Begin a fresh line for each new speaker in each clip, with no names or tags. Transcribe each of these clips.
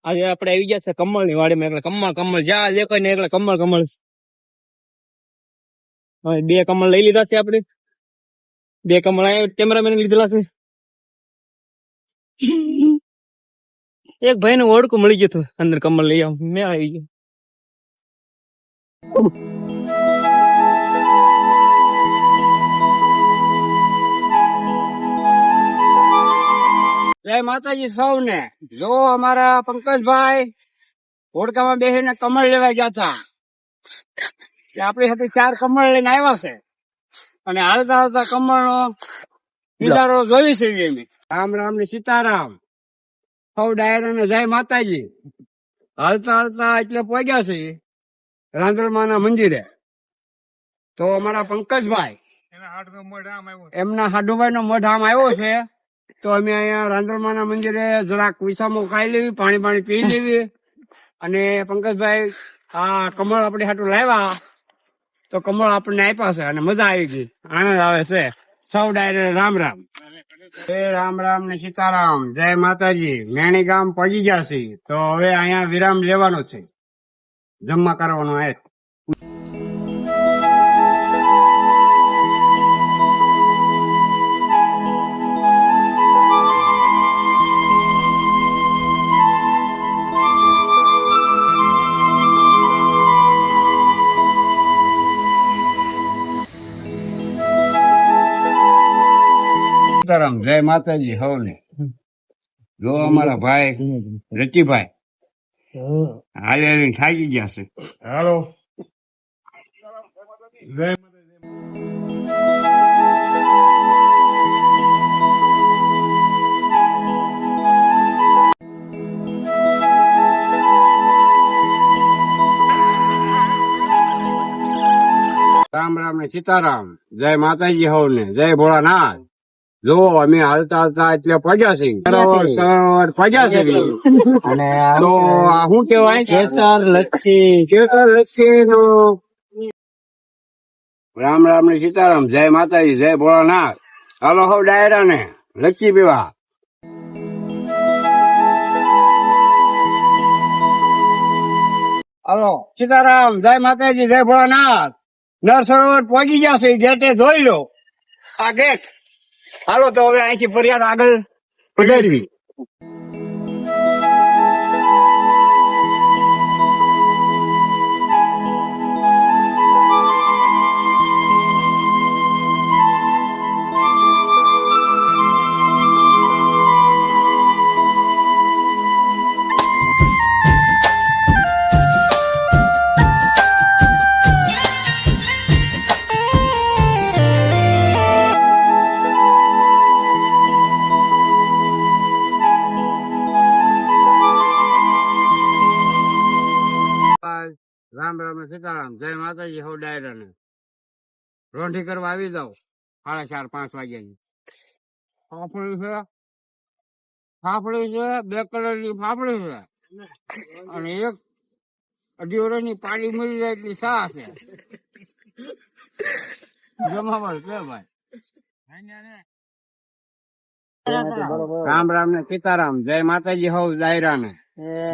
આજે આપણે આવી ગયા છે કમળ ની વાડીમાં, એટલે કમળ કમળ જ્યાં દેખાય ને એટલે કમળ કમળ. હવે 2 કમળ લઈ લીધા છે આપણે. 2 કમળ આ કેમેરામેન લીધેલા છે. એક ભાઈ નું ઓળખું મળી ગયું હતું, અંદર કમળ લઈ આવ મેં આવી ગયો.
જય માતાજી સૌને. જો અમારા પંકજભાઈ હોડકામાં બેસીને કમળ લેવા ગયા હતા. આપણી સાથે 4 કમળ લઈને આવ્યા છે અને હાલતા હાલતા કમળ નો નજારો જોઈ છે. રામ રામ ને સીતારામ. સૌ ડાયરા ને જય માતાજી. હાલતા હાલતા એટલે પહોંચ્યા છે રાંદલમા ના મંદિરે. તો અમારા પંકજભાઈ એમના હાડુભાઈ નો મઢ આમ આવ્યો છે. તો અમે અહીંયા રાંદલમા ના મંદિરે જરાક વિસામો ખાઈ લેવી, પાણી પી લેવી. અને પંકજભાઈ આ કમળ આપણે હાટું લાવ્યા તો કમળ આપણને આપ્યા છે અને મજા આવી ગઈ, આનંદ આવે છે. સૌ ડાયરે રામ રામ. રામ રામ ને સીતારામ. જય માતાજી. મેણી ગામ પહોંચી ગયા છે. તો હવે અહીંયા વિરામ લેવાનો છે, જમવા કરવાનો આવે. જય માતાજી હવને. જો અમારા ભાઈ રચીભાઈ હાલે થાકી ગયા છે. હાલો જય રામ રામ ને સીતારામ. જય માતાજી હવને. જય ભોળાનાથ. જો અમે હાલતા હાલતા એટલે પગ્યા છે, પગ્યા છે. અને તો શું કેવાય, કેસર લચ્છી નો. રામ રામ ને સીતારામ. જય માતાજી. જય ભોળાનાથ. હાલો હવ ડાયરા ને લચ્છી પીવા. હાલો સીતારામ. જય માતાજી. જય ભોળાનાથ. નર સરોવર પહોંચી ગયા છે, ગેટે જોઈ લો આ ગેટ. હાલો તો હવે અહીંથી ફરિયાદ આગળ વધારવી. રામ રામ સીતારામ. જય માતાજી. હો ડાયરા ને રોંઢી કરવા આવી જાવ 4:30-5 વાગ્યાની. ફાફડી છે, 2 કલરની ફાફડી છે અને 1.5 વર્ષની પાણી મળી જાય એટલી સા છે. જમાવટ છે ભાઈ. રામ રામ ને સીતારામ. જય માતાજી. હો ડાયરા ને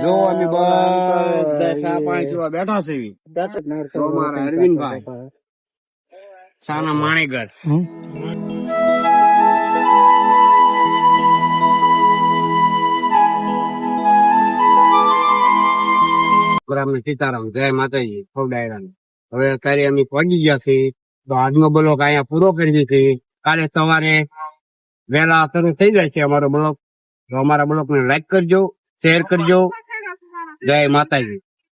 જો અમે બધા ચા પાણી પીવા બેઠા છે. અમારા અરવિંદભાઈ સાના માણીગઢ. સીતારામ. જય માતાજી. સૌ ડાયરા ને હવે અત્યારે અમે પહોંચી ગયા છીએ. તો આજનો બ્લોક અહીંયા પૂરો કરી છે. કાલે સવારે વહેલા શરૂ થઈ જાય છે અમારો બ્લોક. તો અમારા બ્લોક ને લાઈક કરજો, શેર કરજો. જય માતાજી.